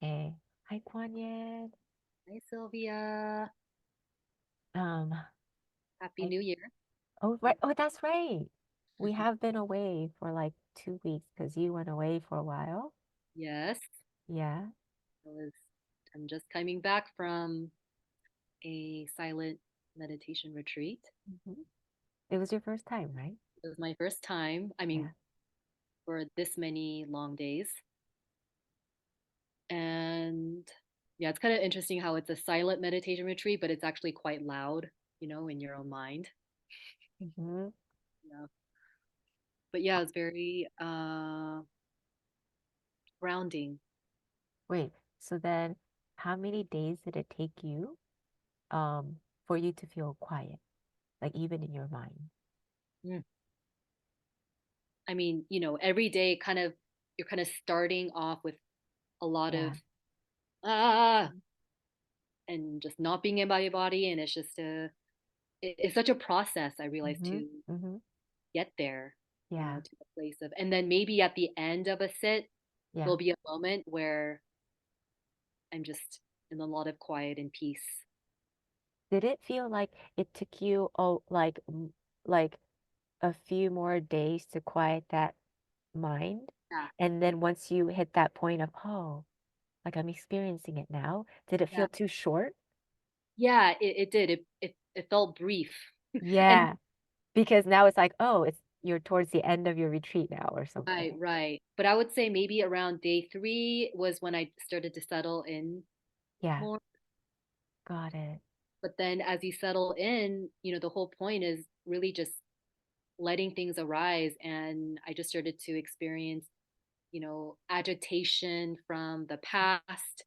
Hey, hi Kwonyin. Hi, Sylvia. Um, Happy I, New Year. oh right, oh that's right. We have been away for like 2 weeks because you went away for a while. Yes, Yeah. I was, I'm just coming back from a silent meditation retreat. hmm It was your first time, right? It was my first time, Yeah. for this many long days. And yeah, it's kind of interesting how it's a silent meditation retreat, but it's actually quite loud, in your own mind. hmm Yeah. But yeah, it's very grounding. Wait, so then how many days did it take you for you to feel quiet, like even in your mind? Mm. Every day you're kind of starting off with a lot of Yeah. ah and just not being in my body, and it's such a process, I realized, hmm to hmm get there, Yeah. to the place of, and then maybe at the end of a sit Yeah. there'll be a moment where I'm just in a lot of quiet and peace. Did it feel like it took you like a few more days to quiet that mind? Yeah, And then once you hit that point of, oh, like I'm experiencing it now, did it yeah, feel too short? yeah, it did, it felt brief. And Yeah, because now it's like, oh, it's you're towards the end of your retreat now or right, something. right, but I would say maybe around day 3 was when I started to settle in Yeah, more. got it. But then as you settle in, the whole point is really just letting things arise. And I just started to experience, agitation from the past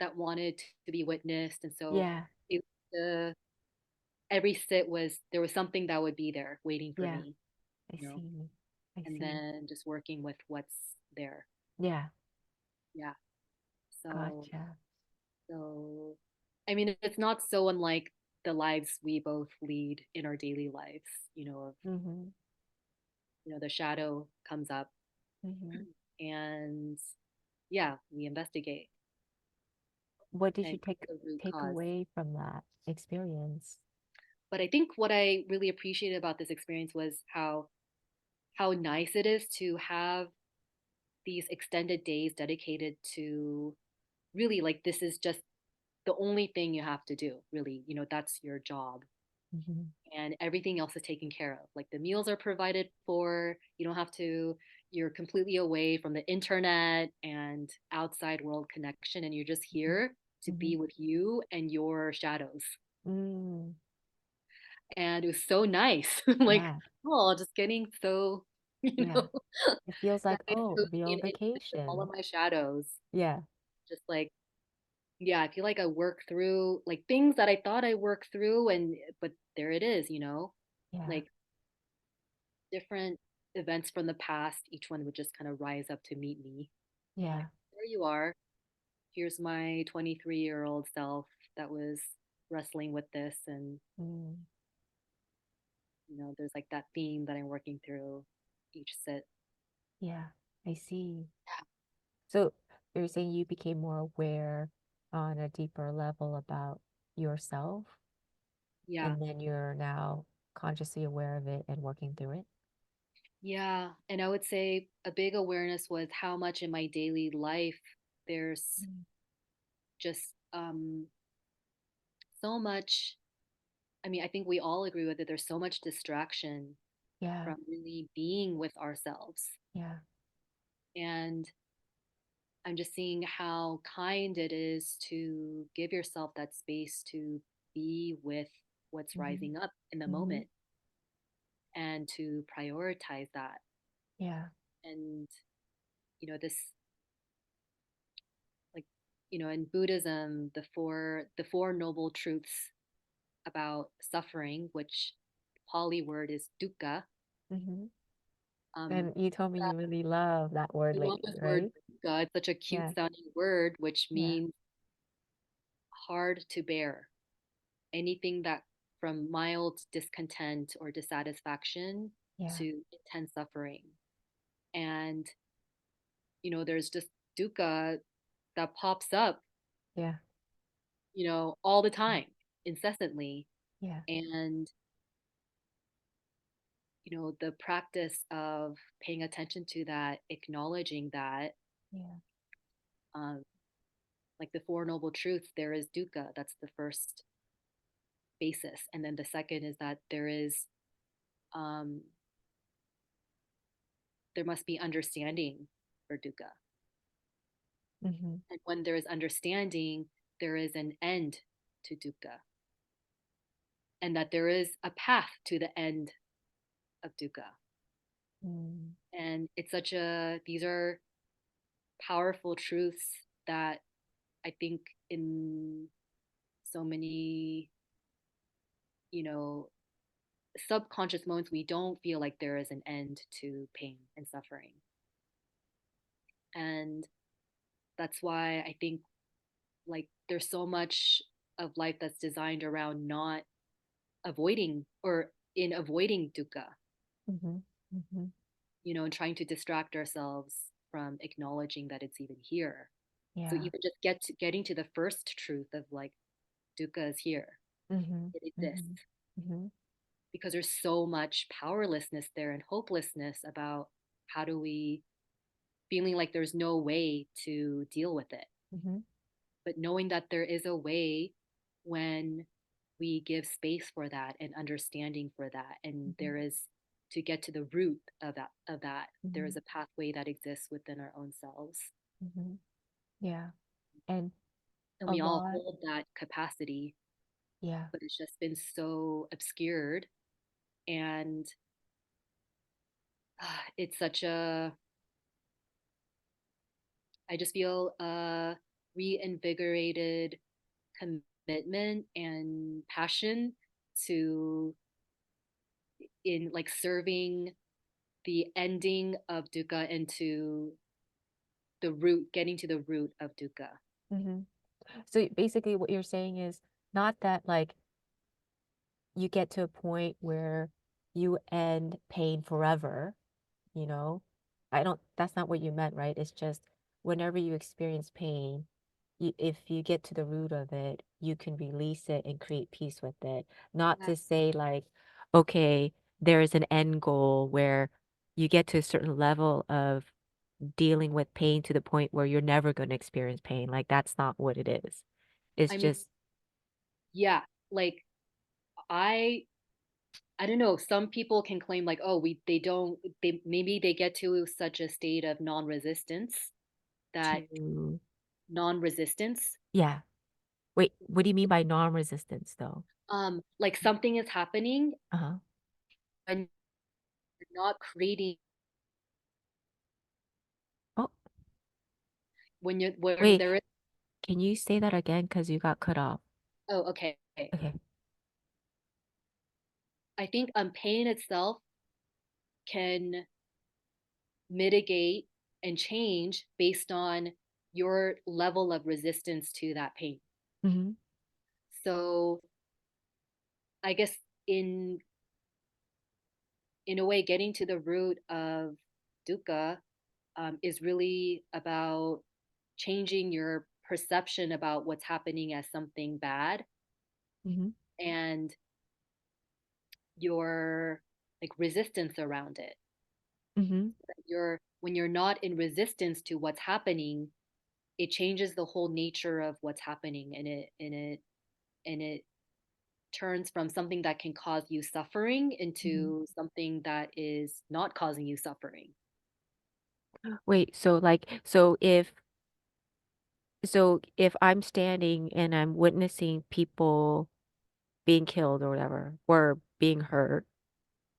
that wanted to be witnessed. And so Yeah, it, the, every sit was, there was something that would be there waiting for yeah, me, I you know, see. I and see. then just working with what's there. Yeah, Yeah. So, gotcha. so, it's not so unlike the lives we both lead in our daily lives, of, Mm-hmm. the shadow comes up, Mm-hmm. and yeah, we investigate What did and you take the root take cause. away from that experience? But I think what I really appreciated about this experience was how nice it is to have these extended days dedicated to, really, like, this is just the only thing you have to do, really, that's your job, Mm-hmm. and everything else is taken care of. Like, the meals are provided for, you don't have to, you're completely away from the internet and outside world connection, and you're just here to Mm-hmm. be with you and your shadows. Mm, And it was so nice. Like, yeah, oh, just getting so, yeah. It feels like, getting oh, so real intimate with all of vacation. my shadows. Yeah, Just like, yeah, I feel like I work through like things that I thought I worked through, and but there it is, yeah, like different events from the past. Each one would just kind of rise up to meet me. Like, yeah. there you are. Here's my 23-year-old self that was wrestling with this, and Mm, there's like that theme that I'm working through each sit. yeah, I see. So you're saying you became more aware on a deeper level about yourself, Yeah. and then you're now consciously aware of it and working through it? Yeah. And I would say a big awareness was how much in my daily life there's Mm. just so much. I think we all agree with it. There's so much distraction Yeah, from really being with ourselves. yeah. And I'm just seeing how kind it is to give yourself that space to be with what's Mm-hmm. rising up in the Mm-hmm. moment, and to prioritize that. Yeah, And, this, like, in Buddhism, the four noble truths about suffering, which the Pali word is dukkha. mm-hmm. um And you told me that, you really love that word I love lately, this word right? dukkha. It's such a cute Yeah, sounding word, which yeah, means hard to bear. Anything that, from mild discontent or dissatisfaction yeah, to intense suffering. And there's just dukkha, that pops up, Yeah. all the time, incessantly. Yeah. And, the practice of paying attention to that, acknowledging that, Yeah. um, like the Four Noble Truths, there is dukkha. That's the first basis. And then the second is that um, there must be understanding for dukkha. Mm-hmm. And when there is understanding, there is an end to dukkha, and that there is a path to the end of dukkha. Mm. And these are powerful truths that I think in so many, you know, subconscious moments, we don't feel like there is an end to pain and suffering. And that's why I think like there's so much of life that's designed around not avoiding or in avoiding dukkha, Mm-hmm. Mm-hmm. and trying to distract ourselves from acknowledging that it's even here. So Yeah. even just getting to the first truth of like dukkha is here, Mm-hmm. it exists, Mm-hmm. Mm-hmm. because there's so much powerlessness there and hopelessness about how do we feeling like there's no way to deal with it. Mm-hmm. But knowing that there is a way when we give space for that and understanding for that, and Mm-hmm. there is to get to the root of that, there Mm-hmm. is a pathway that exists within our own selves, Mm-hmm. Yeah. And and a we all lot. hold that capacity, Yeah. but it's just been so obscured. And it's such a I just feel a reinvigorated commitment and passion to in like serving the ending of dukkha into the root, getting to the root of dukkha. Mm-hmm. So basically what you're saying is not that like you get to a point where you end pain forever, you know? I don't, that's not what you meant, right? It's just whenever you experience pain, if you get to the root of it, you can release it and create peace with it. Not Yeah. to say like, okay, there is an end goal where you get to a certain level of dealing with pain to the point where you're never going to experience pain. Like that's not what it is. It's I mean, just, yeah, like I I don't know, some people can claim like, oh, they don't they maybe they get to such a state of non-resistance that to, non-resistance yeah. Wait, what do you mean by non-resistance though? like something is happening Uh-huh. and you're not creating Oh, when wait, there is. can you say that again? Because you got cut off. Oh, okay. Okay. I think pain itself can mitigate and change based on your level of resistance to that pain. Mm-hmm. So I guess in in a way, getting to the root of dukkha is really about changing your perception about what's happening as something bad, Mm-hmm. and your like resistance around it. Mm-hmm. You're when you're not in resistance to what's happening, it changes the whole nature of what's happening, and it turns from something that can cause you suffering Mm-hmm. into something that is not causing you suffering. Wait, so like, so if I'm standing and I'm witnessing people being killed or whatever, or being hurt,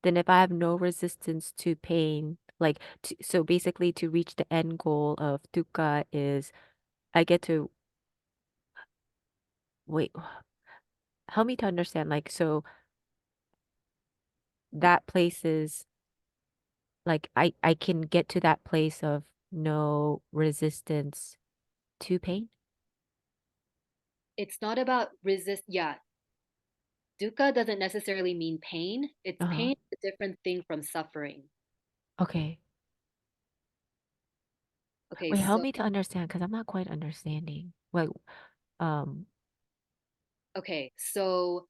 then if I have no resistance to pain, like, so basically to reach the end goal of dukkha is I get to, wait, help me to understand, like, so that place is, like, I can get to that place of no resistance to pain? It's not about resist. Yeah, dukkha doesn't necessarily mean pain. It's Uh-huh. pain is a different thing from suffering. Okay. Okay, Wait, help so me to understand because I'm not quite understanding. Like, um, okay, so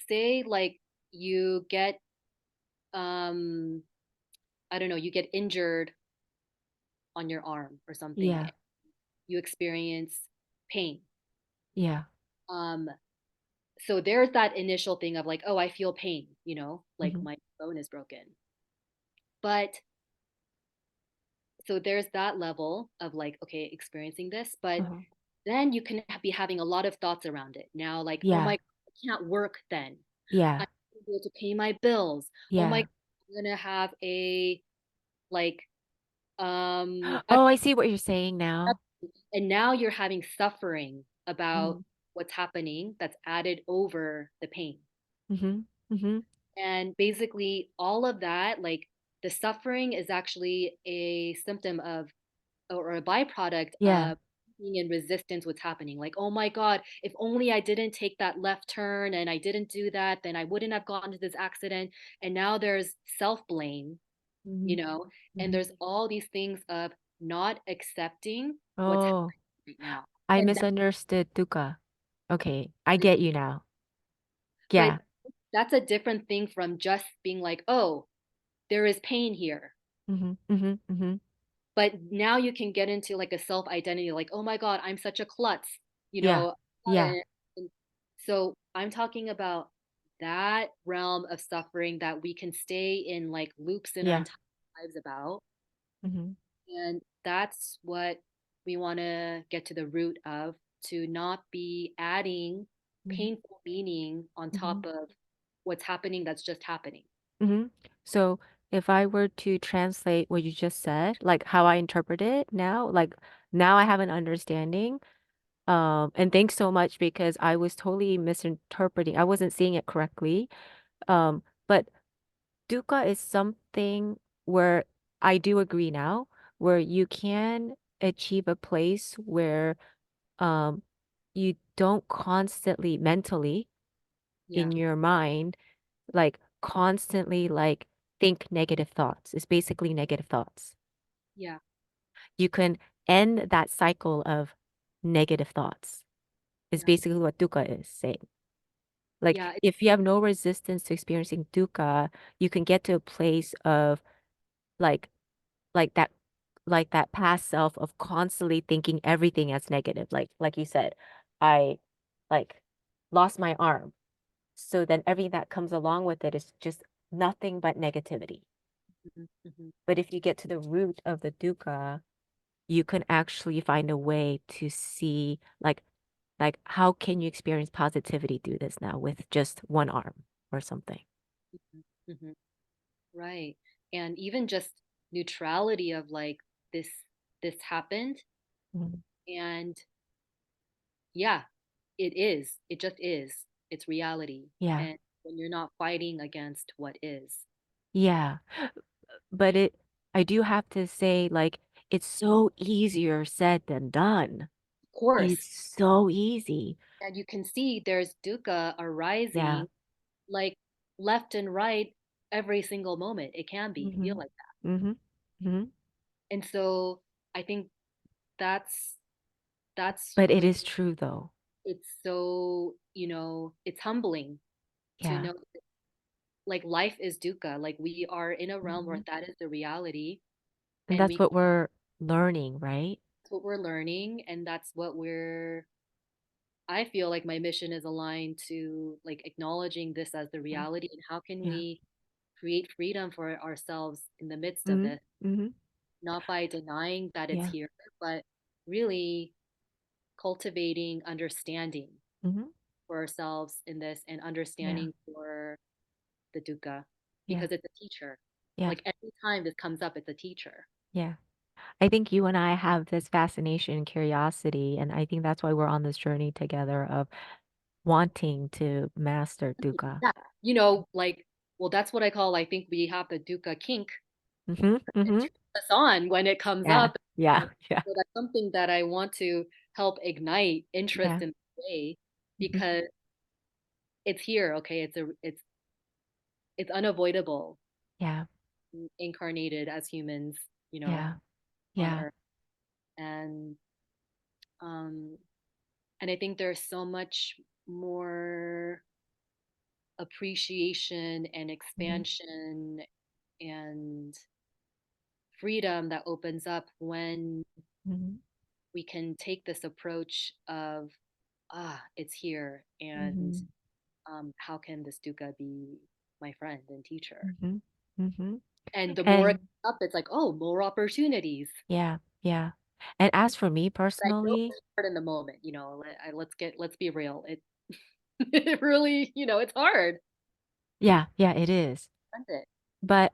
say like you get um I don't know, you get injured on your arm or something, yeah, and you experience pain. yeah. Um so there's that initial thing of like, oh, I feel pain, like Mm-hmm. my bone is broken. But so there's that level of like, okay, experiencing this, but Uh-huh. then you can be having a lot of thoughts around it. Now, like, oh my, Yeah, I can't work then. yeah, I'm not able to pay my bills. Oh my, yeah. I'm gonna have a like a, Oh, I see what you're saying now. and now you're having suffering about Mm-hmm. what's happening that's added over the pain. Mm-hmm. Mm-hmm. And basically all of that, like the suffering is actually a symptom of or a byproduct Yeah. of being in resistance what's happening. Like, oh my God, if only I didn't take that left turn and I didn't do that, then I wouldn't have gotten to this accident. And now there's self-blame, Mm-hmm. you know, and Mm-hmm. there's all these things of not accepting what's Oh, happening right now. I And that, misunderstood Dukkha. Okay, I get you now. but Yeah. that's a different thing from just being like, oh, there is pain here. Mm-hmm. Mm-hmm. Mm-hmm. But now you can get into like a self identity, like, oh my God, I'm such a klutz, you Yeah. know. Yeah. And so I'm talking about that realm of suffering that we can stay in like loops in our Yeah. entire lives about. Mm-hmm. And that's what we want to get to the root of, to not be adding Mm-hmm. painful meaning on Mm-hmm. top of what's happening that's just happening. Mm-hmm. So if I were to translate what you just said, like how I interpret it now, like now I have an understanding. And thanks so much because I was totally misinterpreting. I wasn't seeing it correctly. But dukkha is something where I do agree now, where you can achieve a place where um you don't constantly mentally Yeah, in your mind like constantly like think negative thoughts. It's basically negative thoughts. yeah, You can end that cycle of negative thoughts. Is yeah, basically what dukkha is saying. Like yeah, if you have no resistance to experiencing dukkha, you can get to a place of like like that like that past self of constantly thinking everything as negative. Like you said, I like lost my arm. So then everything that comes along with it is just nothing but negativity. mhm, mhm, But if you get to the root of the dukkha, you can actually find a way to see like how can you experience positivity through this now with just one arm or something. mhm, mhm. Right. And even just neutrality of like this this happened, Mhm. and yeah, it is. It just is. It's reality. Yeah. And when you're not fighting against what is. Yeah. But I do have to say, like, it's so easier said than done. Of course. It's so easy. And you can see there's dukkha Yeah. arising like left and right every single moment. It can be feel Mm-hmm. like that. Mm-hmm. Mm-hmm. And so I think that's that's But it really is true though. it's so, it's humbling to Yeah. know like life is dukkha. Like we are in a realm where Hmm. that is the reality, And and that's what we're learning, right? that's what we're learning, and that's what we're. I feel like my mission is aligned to like acknowledging this as the Mm. reality, and how can Yeah. we create freedom for ourselves in the midst of Mm-hmm. this, Mm-hmm. not by denying that it's Yeah. here, but really cultivating understanding Mm-hmm. for ourselves in this, and Yeah. understanding for the dukkha, Yeah. because it's a teacher. Yeah. Like every time this comes up, it's a teacher. Yeah. I think you and I have this fascination and curiosity, and I think that's why we're on this journey together of wanting to master dukkha. Yeah. Like, well, that's what I call, I think we have the dukkha kink Mm-hmm. and Mm-hmm. turn us on when it comes Yeah. up. Yeah. So Yeah. that's something that I want to help ignite interest Yeah. in the way, Mm-hmm. because it's here. Okay. It's unavoidable, Yeah. incarnated as humans, Yeah. on Yeah. earth. And um and I think there's so much more appreciation and Mhm. expansion and freedom that opens up when Mhm. we can take this approach of, it's here, and Mhm. how can this dukkha be my friend and teacher? Mhm. Mhm. And the more it And comes up, it's like, oh, more opportunities. yeah, yeah. And as for me But I know personally, it's hard in the moment. Let's be real. It it really, it's hard. yeah, yeah, it is. Isn't it? But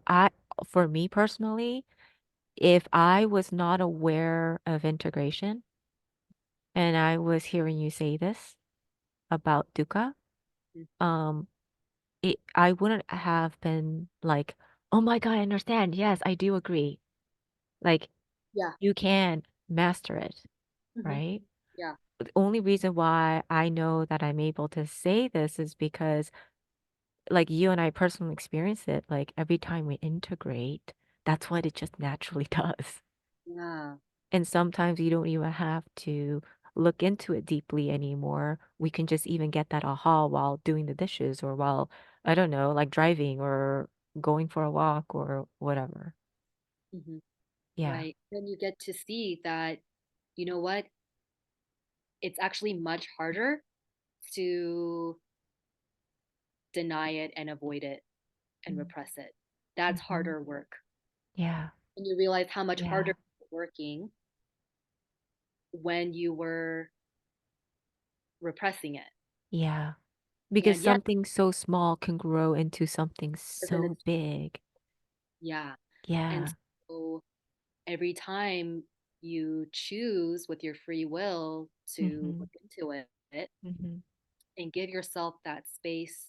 for me personally, if I was not aware of integration and I was hearing you say this about dukkha, Mm. um, I wouldn't have been like, oh my God, I understand. Yes, I do agree. Like, Yeah. you can master it, Hmm. right? Yeah. The only reason why I know that I'm able to say this is because, like, you and I personally experience it. Like, every time we integrate, that's what it just naturally does. Yeah. And sometimes you don't even have to look into it deeply anymore. We can just even get that aha while doing the dishes or while, I don't know, like driving or going for a walk or whatever. Hmm. Yeah. Right. Then you get to see that, you know what? It's actually much harder to deny it and avoid it and repress it. That's Mm-hmm. harder work. Yeah. And you realize how much harder Yeah. it's working when you were repressing it. Yeah. Because And yes, something so small can grow into something then so it's, big. yeah. And Yeah. so every time you choose with your free will to Mm-hmm. look into it Mm-hmm. and give yourself that space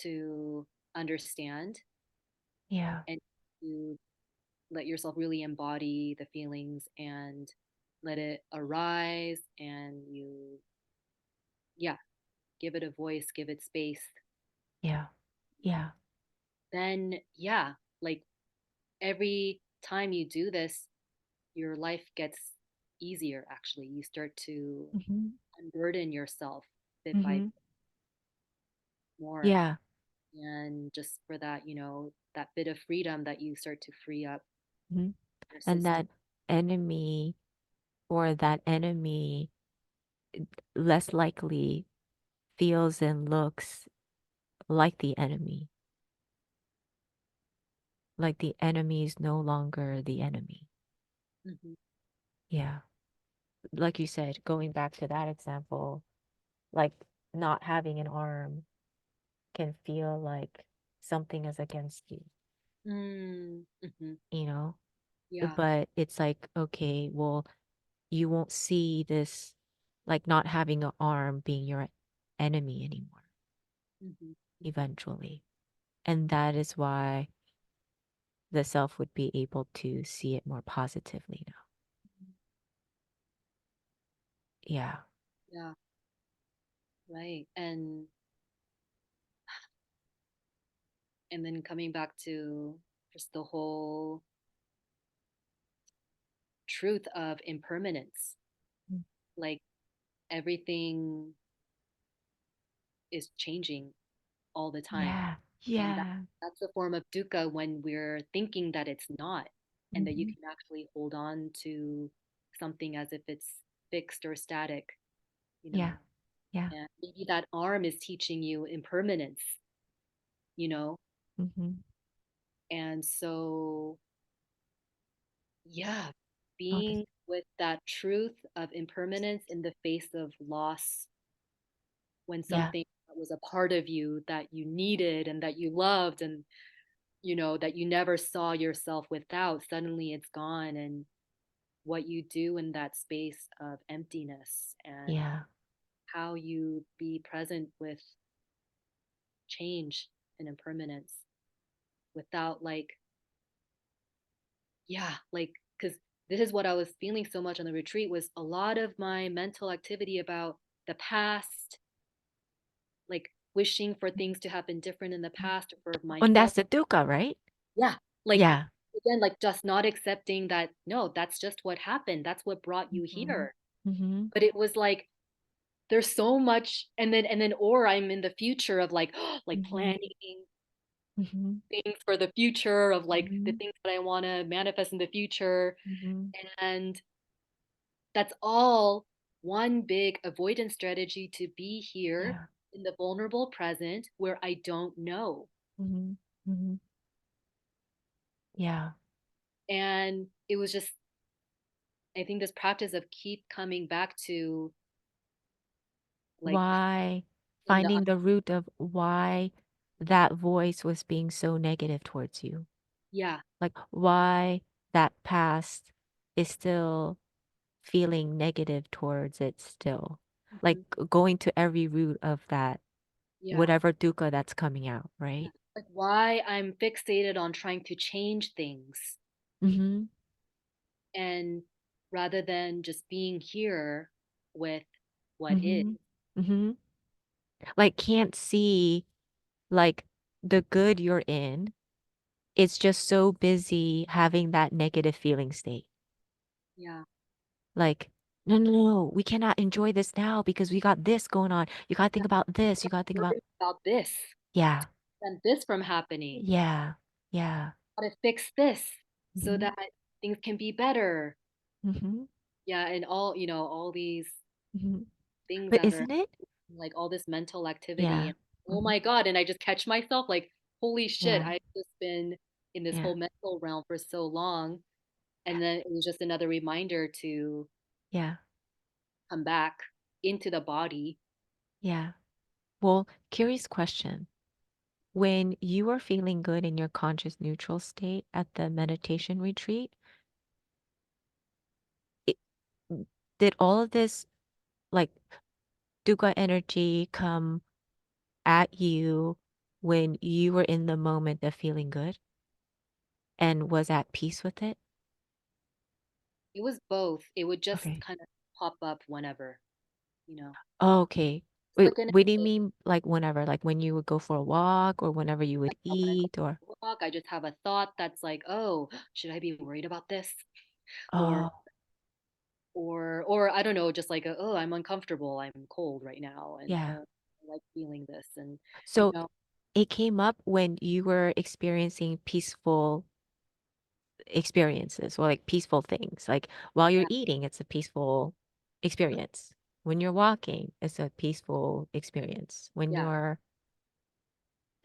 to understand Yeah. and to let yourself really embody the feelings and let it arise, and you, yeah, give it a voice, give it space. Yeah. Yeah. Then, yeah, like every time you do this, your life gets easier. Actually, you start to Mm-hmm. unburden yourself bit by bit Mm-hmm. more. Yeah. And just for that, that bit of freedom that you start to free up Mm-hmm. your And system. that enemy or that enemy less likely feels and looks like the enemy. Like the enemy is no longer the enemy. Hmm. Yeah. Like you said, going back to that example, like not having an arm can feel like something is against you, Mm-hmm. you know? Yeah. But it's like, okay, well, you won't see this like not having an arm being your enemy anymore Hmm. eventually. And that is why the self would be able to see it more positively now. Yeah. Yeah. Right. And then coming back to just the whole truth of impermanence, Mm. like everything is changing all the time. Yeah. And Yeah. that's a form of dukkha, when we're thinking that it's not, and that you Hmm. can actually hold on to something as if it's fixed or static, you Yeah. know. Yeah. And maybe that arm is teaching you impermanence, you know. Hmm. And so, yeah, Oh, this. being with that truth of impermanence in the face of loss, when Yeah. something that was a part of you that you needed and that you loved, and that you never saw yourself without, suddenly it's gone. And what you do in that space of emptiness, and Yeah. how you be present with change and impermanence without, like, yeah, like, because this is what I was feeling so much on the retreat, was a lot of my mental activity about the past, like wishing for things to happen different in the past, or for And myself. that's the dukkha, right? Yeah, like Yeah. again, like just not accepting that, no, that's just what happened. That's what brought you Mhm. here. Mhm. But it was like, there's so much, and then, or I'm in the future of like, like Mhm. planning Mhm. things for the future of like the Mhm. things that I want to manifest in the future. Mhm. And that's all one big avoidance strategy to be here Yeah. in the vulnerable present where I don't know. Mhm. Mhm. Yeah. And it was just, I think this practice of keep coming back to like Why in the, finding the root of why that voice was being so negative towards you? yeah. Like why that past is still feeling negative towards it still. Like Mhm. going to every root of that, Yeah. whatever dukkha that's coming out, Yeah. right? Like why I'm fixated on trying to change things Mm-hmm. and rather than just being here with what is. Mm-hmm. Mm-hmm. Like can't see like the good you're in. It's just so busy having that negative feeling state. Yeah. Like, no, no, no, we cannot enjoy this now because we got this going on. You gotta Yeah. think about this. You gotta think about, Worry about this yeah, and this from happening. yeah, yeah. How to fix this so Mm-hmm. that things can be better. Mm-hmm. Yeah, and all, all these Mm-hmm. things But that are isn't it? like all this mental activity Yeah. and oh Mm-hmm. my God, and I just catch myself like, holy shit, Yeah. I've just been in this Yeah. whole mental realm for so long. And then it was just another reminder to Yeah. come back into the body. Yeah. Well, curious question. When you were feeling good in your conscious neutral state at the meditation retreat, it, did all of this like dukkha energy come at you when you were in the moment of feeling good and was at peace with it? It was both. It would just Okay. kind of pop up whenever, you know, Oh, okay. just Wait, like in what do you a day. mean like whenever? Like when you would go for a walk or whenever you would When I go eat or for a walk, I just have a thought that's like, oh, should I be worried about this? Or oh, or I don't know, just like oh, I'm uncomfortable, I'm cold right now, and yeah. I like feeling this, and you So know, it came up when you were experiencing peaceful experiences or like peaceful things. Like while you're yeah, eating, it's a peaceful experience. When you're walking, it's a peaceful experience. When yeah. you're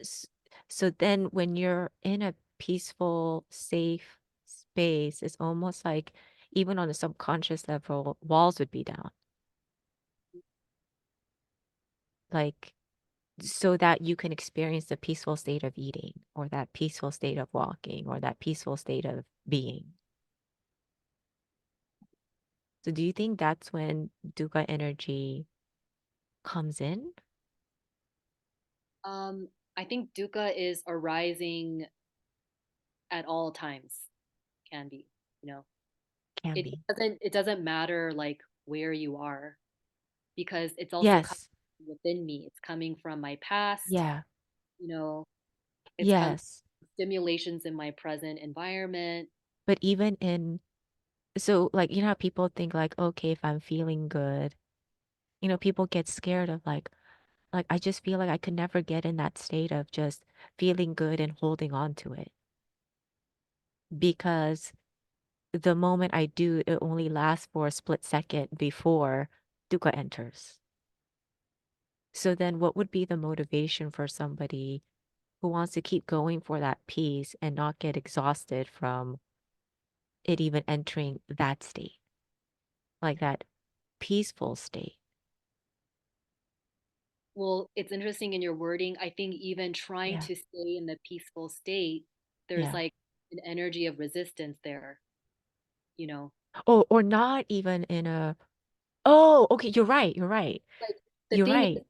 s- so then when you're in a peaceful, safe space, it's almost like even on a subconscious level, walls would be down. Like so that you can experience the peaceful state of eating or that peaceful state of walking or that peaceful state of being. So do you think that's when dukkha energy comes in? Um, I think dukkha is arising at all times, can be, you know. Can It be. doesn't matter like where you are because it's also coming Yes. within me. It's coming from my past, Yeah. you know, it's coming Yes. from stimulations in my present environment. But even in, so like, you know how people think like, okay, if I'm feeling good, people get scared of like I just feel like I could never get in that state of just feeling good and holding on to it because the moment I do, it only lasts for a split second before dukkha enters. So then what would be the motivation for somebody who wants to keep going for that peace and not get exhausted from it even entering that state, like that peaceful state? Well, it's interesting in your wording. I think even trying Yeah. to stay in the peaceful state, there's Yeah. like an energy of resistance there, you know. Oh, or not even in a, oh, okay, you're right. You're right. Like the You're thing right. is,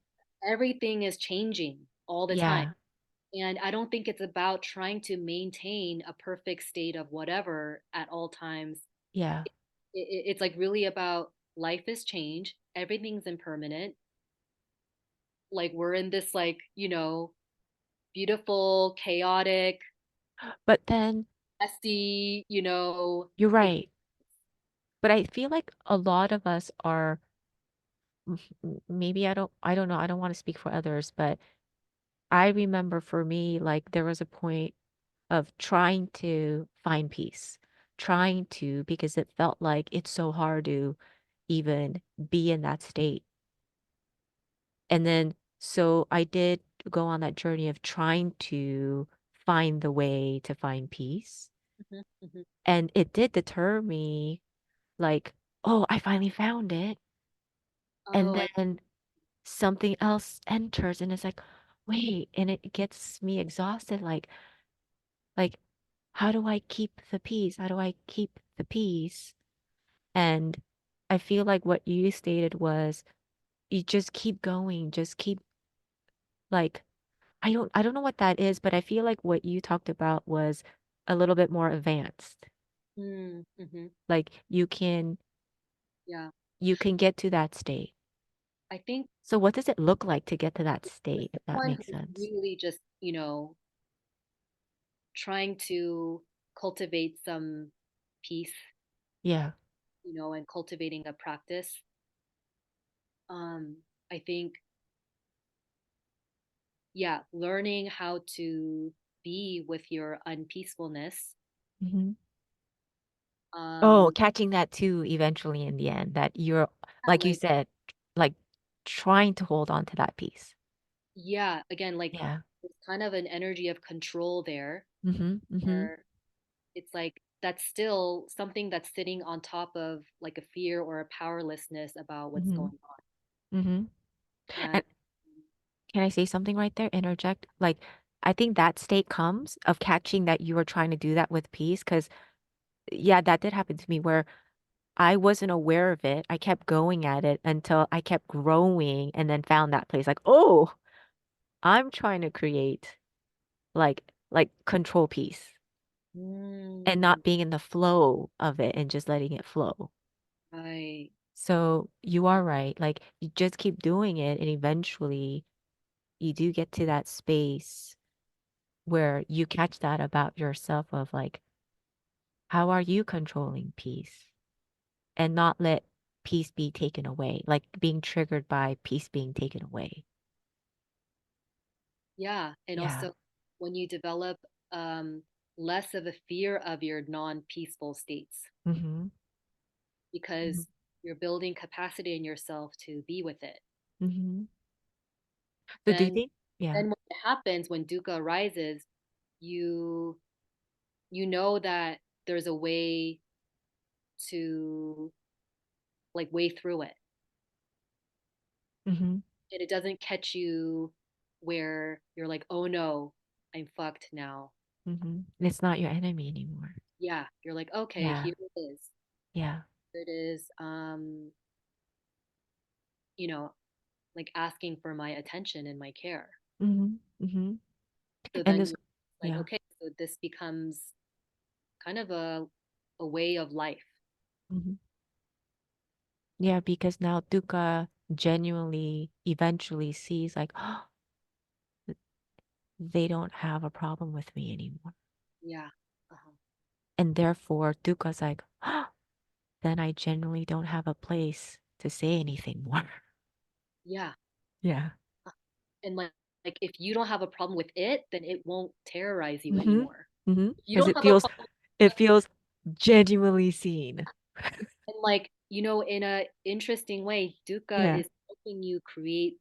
everything is changing all the time. Yeah. And I don't think it's about trying to maintain a perfect state of whatever at all times. Yeah. It's like really about life is change, everything's impermanent. Like we're in this like, beautiful, chaotic, But then, messy, You're like, right. But I feel like a lot of us are maybe I don't know, I don't want to speak for others, but I remember for me, like there was a point of trying to find peace, trying to, because it felt like it's so hard to even be in that state. And then, so I did go on that journey of trying to find the way to find peace. mhm, mhm. And it did deter me, like, oh, I finally found it. And Oh, I then something else enters and it's like, wait, and it gets me exhausted. Like, how do I keep the peace? How do I keep the peace? And I feel like what you stated was you just keep going, just keep like I don't know what that is, but I feel like what you talked about was a little bit more advanced. mhm. Like Yeah. you can get to that state. I think So what does it look like to get to that for state, if that someone makes who's sense? really just, trying to cultivate some peace, Yeah. and cultivating a practice, um, I think, yeah, learning how to be with your unpeacefulness. Hmm. Oh, Um, catching that too eventually in the end, that you're, yeah, like you said, like trying to hold on to that piece. yeah, again, like Yeah. there's kind of an energy of control there Hmm. Hmm. where it's like that's still something that's sitting on top of like a fear or a powerlessness about what's Hmm. going on. Hmm. And And can I say something right there? Interject. Like, I think that state comes of catching that you were trying to do that with peace. Because, yeah, that did happen to me where I wasn't aware of it. I kept going at it until I kept growing and then found that place. Like, oh, I'm trying to create like control peace and mm, not being in the flow of it and just letting it flow. right. So you are right. Like, you just keep doing it, and eventually you do get to that space where you catch that about yourself of like, how are you controlling peace and not let peace be taken away, like being triggered by peace being taken away. Yeah. And Yeah. also when you develop um, less of a fear of your non peaceful states Mm-hmm. Mm-hmm. because you're building capacity in yourself to be with it. Mm-hmm. So do you Then, think? Yeah. then when it happens, when dukkha arises, you you know that there's a way to like way through it, Mm-hmm. and it doesn't catch you where you're like, oh no, I'm fucked now. Mm-hmm. It's not your enemy anymore. Yeah, you're like, okay, Yeah. here it is. Yeah. Here it is. You know, like asking for my attention and my care. Mm-hmm. Mm-hmm. So And then this, you're like, yeah. okay, so this becomes kind of a way of life. Mm-hmm. Yeah, because now Dukkha genuinely eventually sees like, oh, they don't have a problem with me anymore. Yeah. Uh-huh. And therefore Dukkha's like, oh, then I genuinely don't have a place to say anything more. Yeah. Yeah. And like if you don't have a problem with it, then it won't terrorize you Mm-hmm. anymore. Mm-hmm. If you Because don't it have a feels problem, it feels genuinely seen. and like, in a interesting way, dukkha Yeah. is helping you create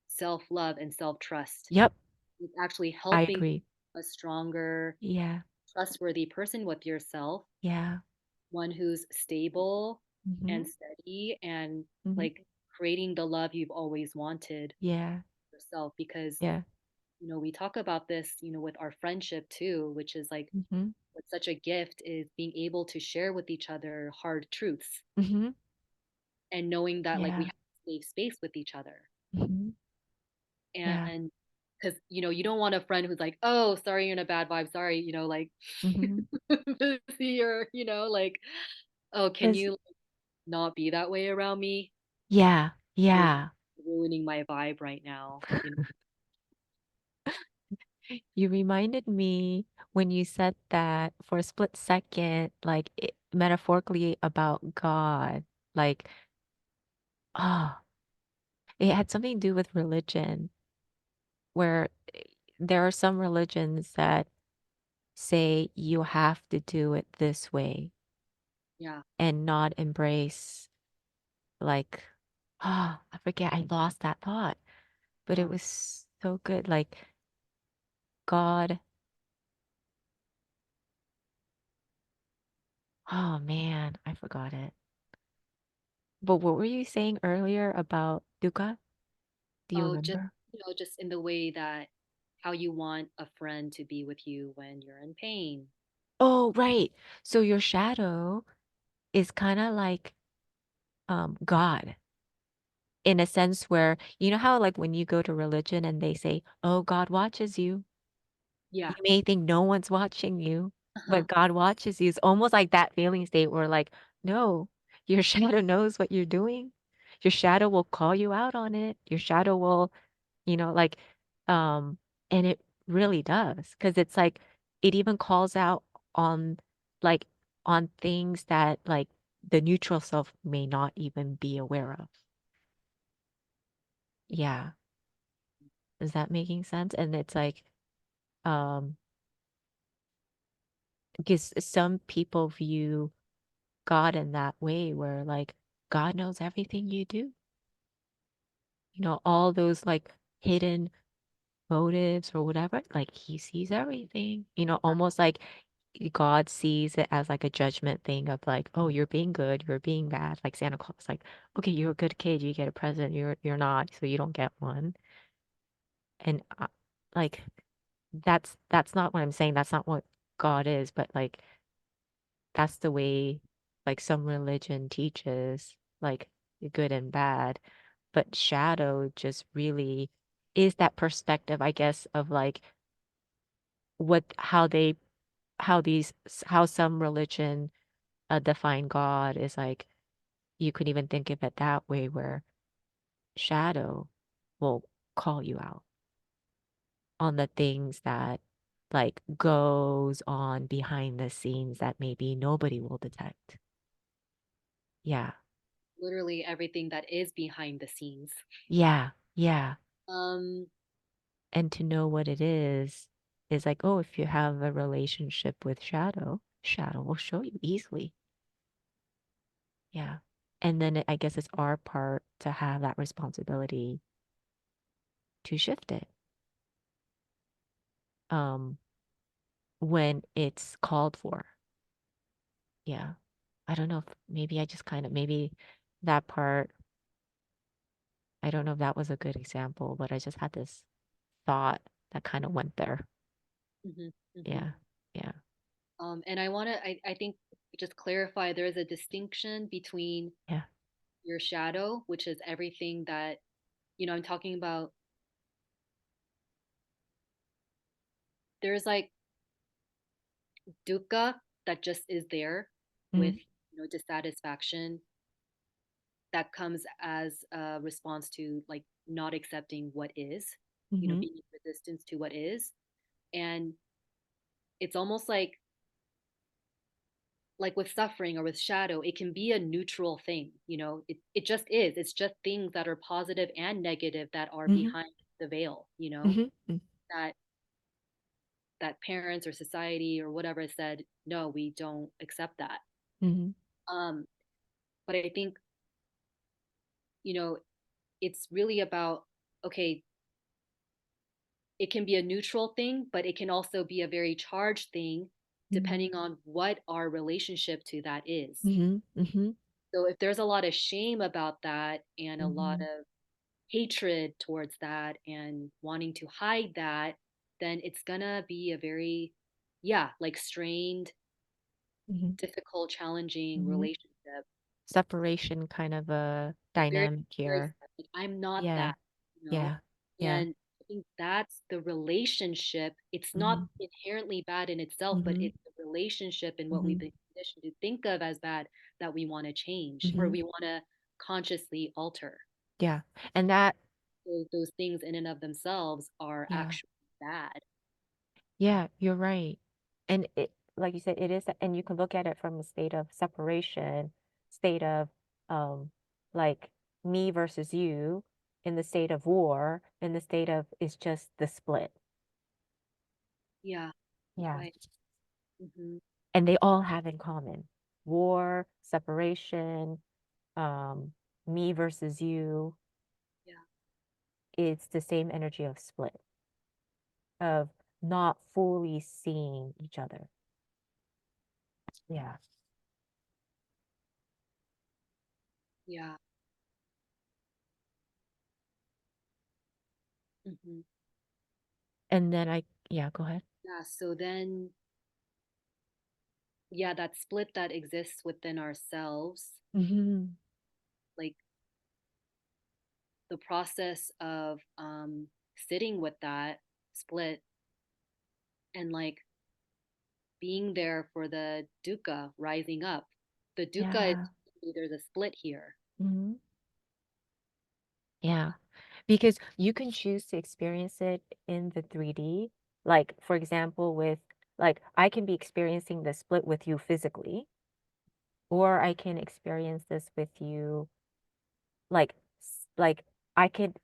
self-love and self-trust. Yep. It's actually I helping agree. a stronger, Yeah. trustworthy person with yourself, Yeah. one who's stable Mm-hmm. and steady and Mm-hmm. like creating the love you've always wanted Yeah. yourself. Because Yeah. we talk about this, with our friendship too, which is like Mm-hmm. what's such a gift is being able to share with each other hard truths Mm-hmm. and knowing that like we Yeah. have a safe space with each other. Mm-hmm. Yeah. And because you don't want a friend who's like, oh, sorry, you're in a bad vibe, sorry, like Mm-hmm. busy, or like, oh, can Because you not be that way around me? yeah. You're Yeah. ruining my vibe right now. You reminded me when you said that for a split second, like metaphorically about God, like, ah, it had something to do with religion, where there are some religions that say you have to do it this way Yeah, and not embrace, like, I forget, I lost that thought, but it uh, was so good. Like, God, oh man, I forgot it. But what were you saying earlier about dukkha? Do you oh, just remember? just in the way that how you want a friend to be with you when you're in pain. Oh, right. So your shadow is kind of like God in a sense where you know how like when you go to religion and they say, "Oh, God watches you." You Yeah. may think no one's watching you, Uh-huh. but God watches you. It's almost like that feeling state where like, no, your shadow knows what you're doing. Your shadow will call you out on it. Your shadow will, like, um, and it really does. Because it's like it even calls out on like on things that like the neutral self may not even be aware of. Yeah. Is that making sense? And it's like, um, because some people view God in that way where like God knows everything you do. All those like hidden motives or whatever, like he sees everything. Almost like God sees it as like a judgment thing of like, oh, you're being good, you're being bad. Like Santa Claus, like, okay, you're a good kid, you get a present, you're not, so you don't get one. And like that's not what I'm saying. That's not what God is, but like that's the way like some religion teaches, like good and bad. But shadow just really is that perspective, I guess, of like what how some religion define God is like you could even think of it that way where shadow will call you out on the things that like goes on behind the scenes that maybe nobody will detect. Yeah. Literally everything that is behind the scenes. Yeah. Yeah. Um, And to know what it is like, oh, if you have a relationship with shadow, shadow will show you easily. Yeah. And then I guess it's our part to have that responsibility to shift it um when it's called for. Yeah. I don't know if maybe I just kind of maybe that part, I don't know if that was a good example, but I just had this thought that kind of went there. mhm, mhm. Yeah. Yeah. And I think just clarify there's a distinction between Yeah. your shadow, which is everything that, I'm talking about. There's like dukkha that just is there with, Mm-hmm. dissatisfaction that comes as a response to like not accepting what is, Mm-hmm. being in resistance to what is. And it's almost like with suffering or with shadow, it can be a neutral thing. It just is. It's just things that are positive and negative that are Mm-hmm. behind the veil, Mm-hmm. that parents or society or whatever said, no, we don't accept that. Mm-hmm. Um, but I think, you know, it's really about, okay, it can be a neutral thing, but it can also be a very charged thing Mm-hmm. depending on what our relationship to that is. Mm-hmm. Mm-hmm. So if there's a lot of shame about that and a lot Mm-hmm. of hatred towards that and wanting to hide that, then it's gonna be a very, yeah, like strained, Mm-hmm. difficult, challenging Mm-hmm. relationship. Separation kind of a Very, dynamic very here. like, I'm not Yeah. that, you know? Yeah. Yeah. And I think that's the relationship. It's not Mm-hmm. inherently bad in itself, but Mm-hmm. it's the relationship and what we've Mm-hmm. been conditioned to think of as bad that we want to change or Mm-hmm. we want to consciously alter. Yeah. And that, Those things in and of themselves are yeah. actually bad. Yeah, you're right. And it, like you said, it is, and you can look at it from a state of separation, state of um like me versus you, in the state of war, in the state of it's just the split. Yeah, Yeah. right. Hmm. And they all have in common war, separation, um, me versus you. Yeah, It's the same energy of split, of not fully seeing each other. Yeah. yeah. Hmm. And then yeah, go ahead. Yeah. So then, yeah, that split that exists within ourselves, Hmm. like the process of sitting with that split and like being there for the dukkha rising up. The dukkha is Yeah. there's a split here. Hmm. Yeah. Because you can choose to experience it in the 3D. Like, for example, with like, I can be experiencing the split with you physically, or I can experience this with you like like I could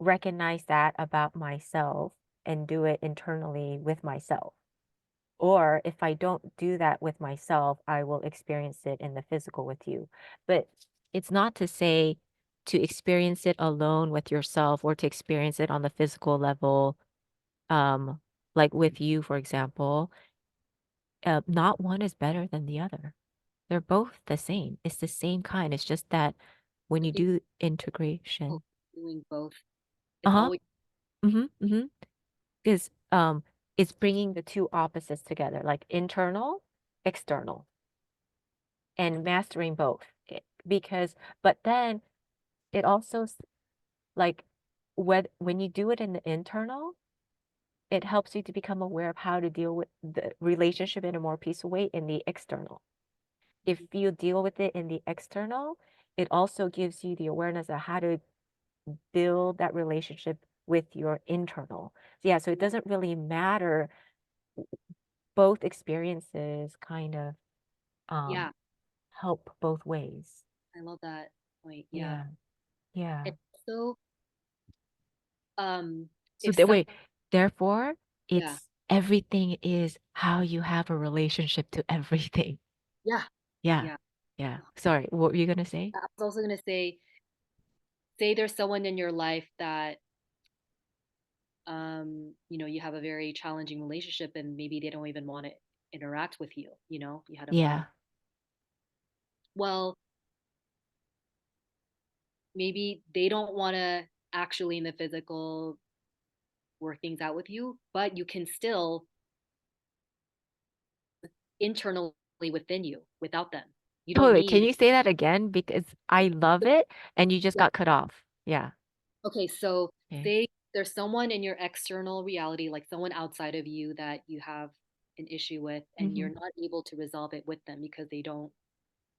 recognize that about myself and do it internally with myself. Or if I don't do that with myself, I will experience it in the physical with you. But it's not to say to experience it alone with yourself or to experience it on the physical level, um, like with you, for example. Not one is better than the other. They're both the same. It's the same kind. It's just that when I you think do both integration, doing both. It's uh-huh. always Mm-hmm. Mm-hmm. Because it's bringing the two opposites together, like internal, external, and mastering both. Because, but then it also like when you do it in the internal, it helps you to become aware of how to deal with the relationship in a more peaceful way in the external. If you deal with it in the external, it also gives you the awareness of how to build that relationship with your internal. So yeah, so it yeah, doesn't really matter. Both experiences kind of um yeah. help both ways. I love that point. Yeah. Yeah. Yeah. And so So if that some way, therefore, yeah, it's everything is how you have a relationship to everything. yeah, Yeah. yeah. Yeah. Sorry, what were you gonna say? I was also gonna say there's someone in your life that you have a very challenging relationship and maybe they don't even want to interact with you, you had a problem. Yeah. Well, maybe they don't want to actually in the physical work things out with you, but you can still internally within you without them. You Oh, don't wait, can need you say that again? Because I love it and you just yeah. got cut off. Yeah. Okay, so Okay. say there's someone in your external reality, like someone outside of you that you have an issue with, and Mm-hmm. you're not able to resolve it with them because they don't,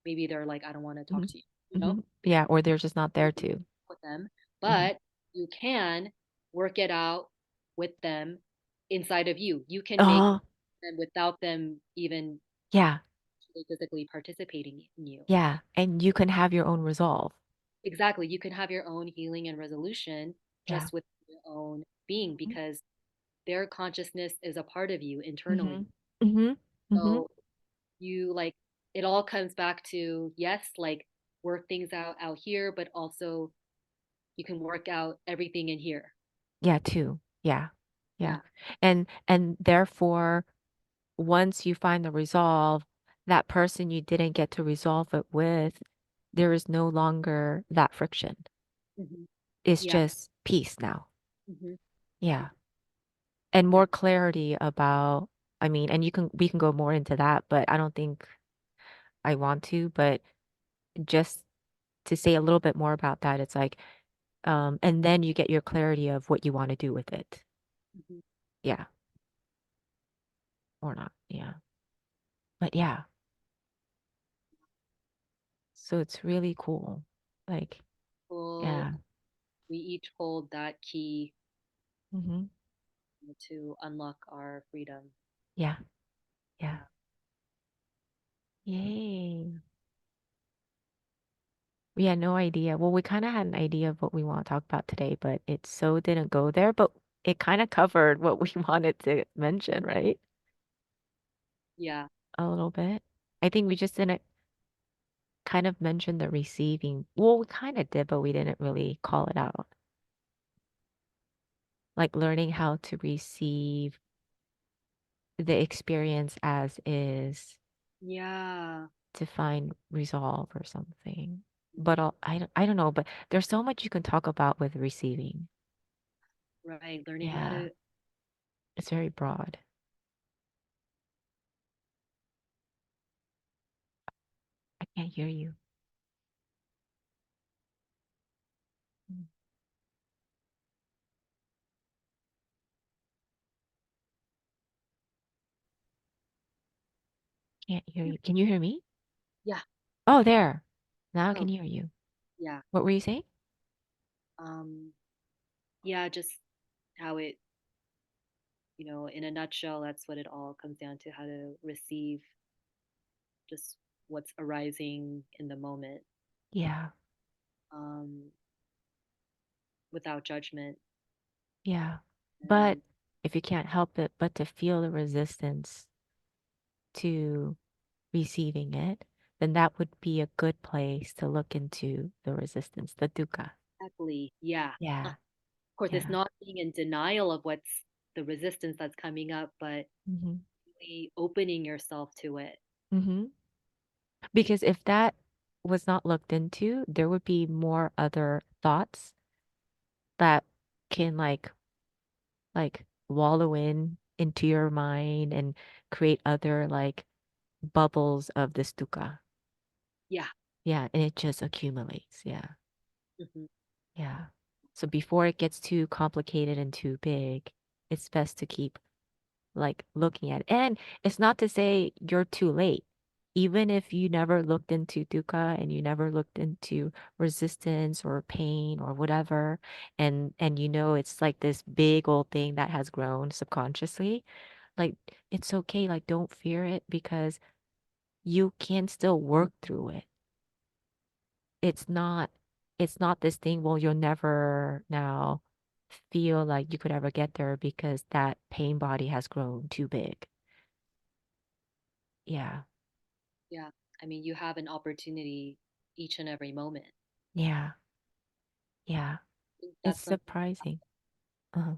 maybe they're like, I don't want to talk Mm-hmm. to you, you know, Mm-hmm. Yeah, or they're just not there to. with them, Mm-hmm. but you can work it out with them inside of you. You can make Oh, them without them even yeah. physically participating in you. Yeah. And you can have your own resolve. Exactly. You can have your own healing and resolution Yeah. just with your own being Mm-hmm. because their consciousness is a part of you Mm-hmm. internally. Mm-hmm. Mm-hmm. So you like it all comes back to yes, like work things out here, but also you can work out everything in here. Yeah, too. Yeah. Yeah. Yeah. And therefore, once you find the resolve, that person you didn't get to resolve it with, there is no longer that friction. Hmm. It's Yeah. just peace now. Hmm. Yeah. And Yeah. more clarity about, I mean, and we can go more into that, but I don't think I want to, but just to say a little bit more about that, it's like, and then you get your clarity of what you want to do with it. Hmm. Yeah. Or not. Yeah. But yeah. So it's really cool. Like, Well, yeah. we each hold that key Hmm. to unlock our freedom. Yeah. Yeah. Yeah. Yay. We had no idea. Well, we kind of had an idea of what we want to talk about today, but it so didn't go there, but it kind of covered what we wanted to mention, right? Yeah. A little bit. I think we just didn't kind of mention the receiving. Well, we kind of did, but we didn't really call it out. Like learning how to receive the experience as is Yeah. to find resolve or something. But Mhm. I don't know, but there's so much you can talk about with receiving. Right. Learning how Yeah, to, it's very broad. I can't hear you. Mm, can't hear you. Can you hear me? yeah. Oh, there. Now I Oh, can hear you. yeah. What were you saying? Um, yeah, just how it, in a nutshell, that's what it all comes down to, how to receive just what's arising in the moment, Yeah, um, without judgment. yeah. But And if you can't help it but to feel the resistance to receiving it, then that would be a good place to look into the resistance, the dukkha. exactly, yeah. Yeah, Of course, it's yeah. not being in denial of what's the resistance that's coming up, but Mm-hmm. really opening yourself to it. Mm-hmm. Because if that was not looked into, there would be more other thoughts that can like wallow in into your mind and create other like bubbles of the dukkha. Yeah. Yeah, and it just accumulates. Yeah. Hmm. Yeah. So before it gets too complicated and too big, it's best to keep like looking at it. And it's not to say you're too late. Even if you never looked into dukkha and you never looked into resistance or pain or whatever, and you know it's like this big old thing that has grown subconsciously, like it's okay. Like don't fear it because you can still work through it. It's not it's not this thing, well, you'll never now feel like you could ever get there because that pain body has grown too big. Yeah. Yeah. I mean, you have an opportunity each and every moment. Yeah. Yeah. I think It's that's something surprising. Uh-huh.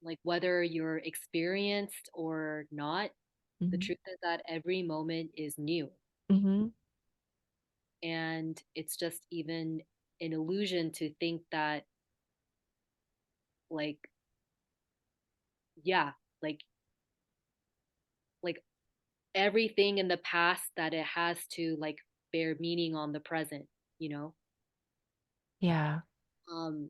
like whether you're experienced or not, the Mm-hmm. truth is that every moment is new. Mm-hmm. And it's just even an illusion to think that, like, yeah, like, like everything in the past that it has to like bear meaning on the present, you know? Yeah. Um,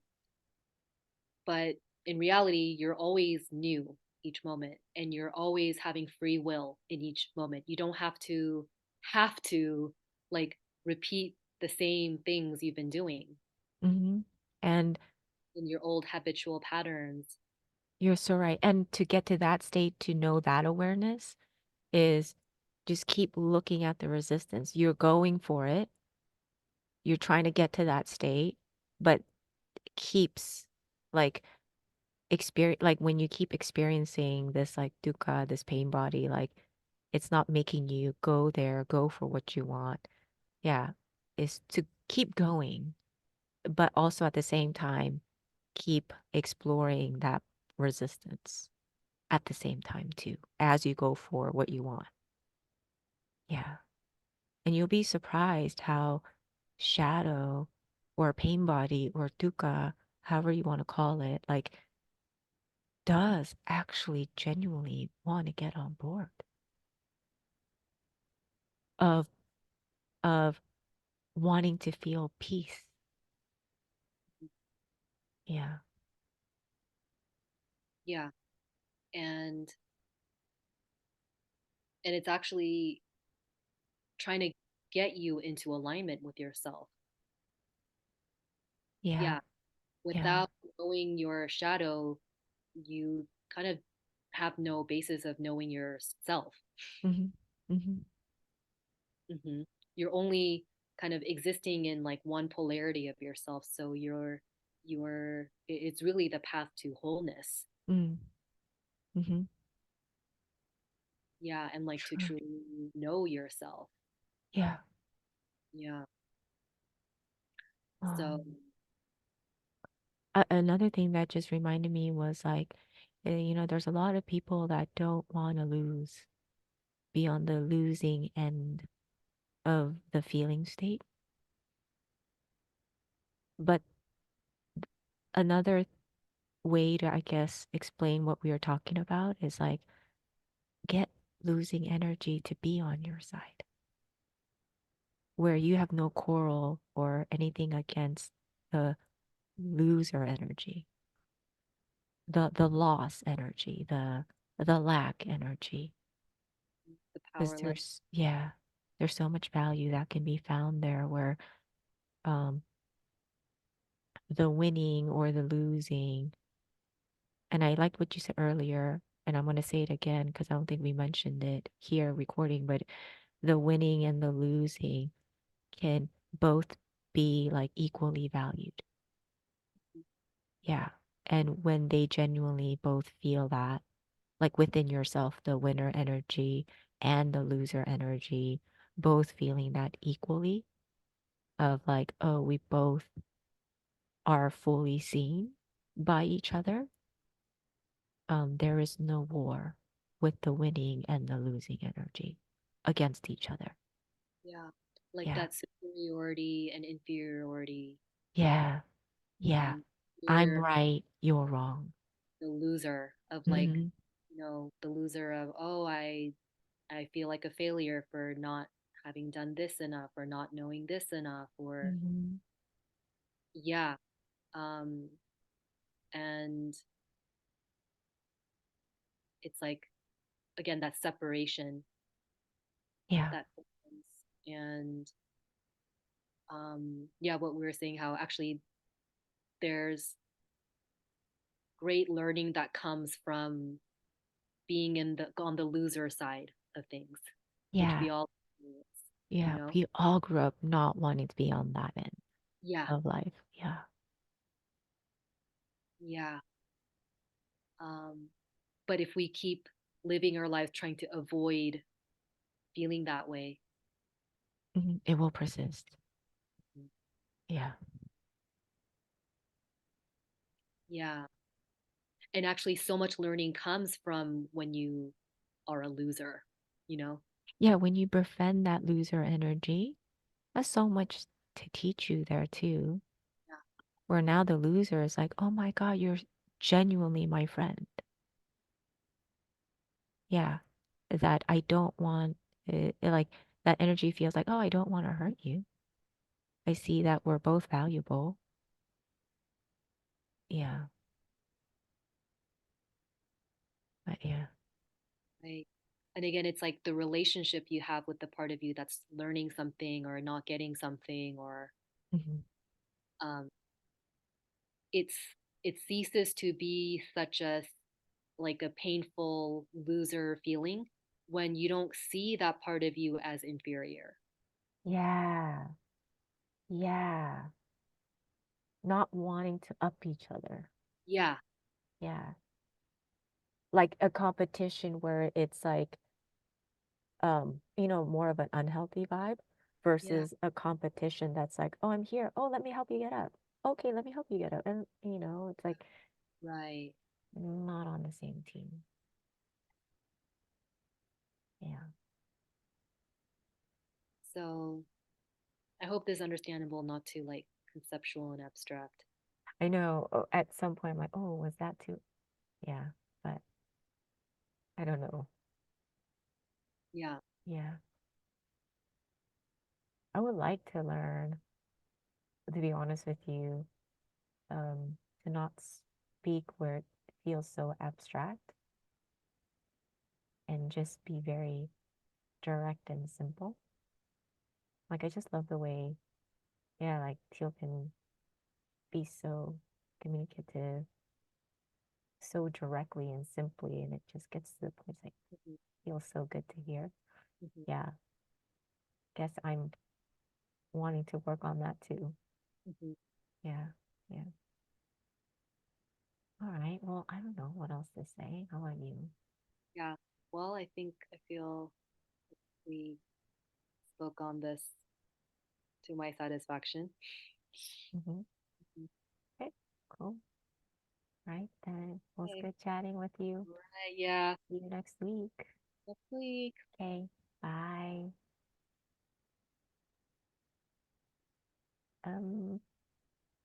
but in reality, you're always new each moment and you're always having free will in each moment. You don't have to like repeat the same things you've been doing Mm-hmm. And in your old habitual patterns. you're so right. And to get to that state, to know that awareness is just keep looking at the resistance. You're going for it. You're trying to get to that state, but keeps like experience like when you keep experiencing this like dukkha, this pain body, like it's not making you go there, go for what you want. Yeah, is to keep going, but also at the same time keep exploring that resistance at the same time too, as you go for what you want. Yeah. And you'll be surprised how shadow or pain body or dukkha, however you want to call it, like does actually genuinely want to get on board of of wanting to feel peace. Yeah. Yeah. And it's actually trying to get you into alignment with yourself. Yeah. Yeah. Yeah. Without knowing your shadow, you kind of have no basis of knowing yourself. Mm-hmm. Mm-hmm. Hmm. You're only kind of existing in like one polarity of yourself. So it's really the path to wholeness. Mm. Mm-hmm. Yeah, and like to Sure. truly know yourself. Yeah. Yeah. So Um, Another thing that just reminded me was like, there's a lot of people that don't want to lose, be on the losing end of the feeling state. But another way to, I guess, explain what we are talking about is like, get losing energy to be on your side, where you have no quarrel or anything against the loser energy, the loss energy, the lack energy. the Because powerless. there's so much value that can be found there where um the winning or the losing, and I liked what you said earlier, and I'm going to say it again because I don't think we mentioned it here recording, but the winning and the losing can both be like equally valued. Yeah. And when they genuinely both feel that, like within yourself, the winner energy and the loser energy, both feeling that equally, of like, oh, we both are fully seen by each other. There is no war with the winning and the losing energy against each other. Yeah. Like Yeah. that superiority and inferiority. Yeah. Yeah. Mhm. I'm You're right, you're wrong. the loser of like, Hmm. the loser of, oh, I feel like a failure for not having done this enough or not knowing this enough or Hmm. yeah. Um and it's like again that separation Yeah. that happens. And yeah, what we were saying, how actually there's great learning that comes from being in the on the loser side of things, which Yeah. we all experience, you Yeah. know? We all grew up not wanting to be on that end Yeah, of life. Yeah. yeah. Um, but if we keep living our lives trying to avoid feeling that way, It will persist. Yeah. yeah. And actually, so much learning comes from when you are a loser, you know? Yeah. When you befriend that loser energy, that's so much to teach you there too. Yeah, Where now the loser is like, oh my God, you're genuinely my friend. Yeah. That I don't want like that energy feels like, oh, I don't want to hurt you. I see that we're both valuable. Yeah. But yeah. right. And again, it's like the relationship you have with the part of you that's learning something or not getting something, or Hmm. um, it's it ceases to be such a like a painful loser feeling when you don't see that part of you as inferior. Yeah. Yeah. Not wanting to up each other. Yeah, Yeah. Like a competition where it's like more of an unhealthy vibe yeah, versus a competition that's like, oh, I'm here. Oh, let me help you get up. Okay, let me help you get up. And it's like right. not on the same team. Yeah. So I hope this is understandable, not too like conceptual and abstract. I know at some point I'm like, oh, was that too? Yeah, but I don't know. Yeah, Yeah. I would like to learn, to be honest with you, to not speak where it feels so abstract and just be very direct and simple. Like I just love the way, yeah, like Teal can be so communicative, so directly and simply, and it just gets to the point. It's like Mhm. feels so good to hear. Mhm. Yeah, guess I'm wanting to work on that too. Mhm. Yeah, yeah. All right. Well, I don't know what else to say. How about you? Yeah. Well, I feel we spoke on this to my satisfaction. Mm-hmm. Mhm. Okay, cool. Right then. Well, it's Okay. good chatting with you. Right. Yeah. See you next week. Next week. Okay. Bye.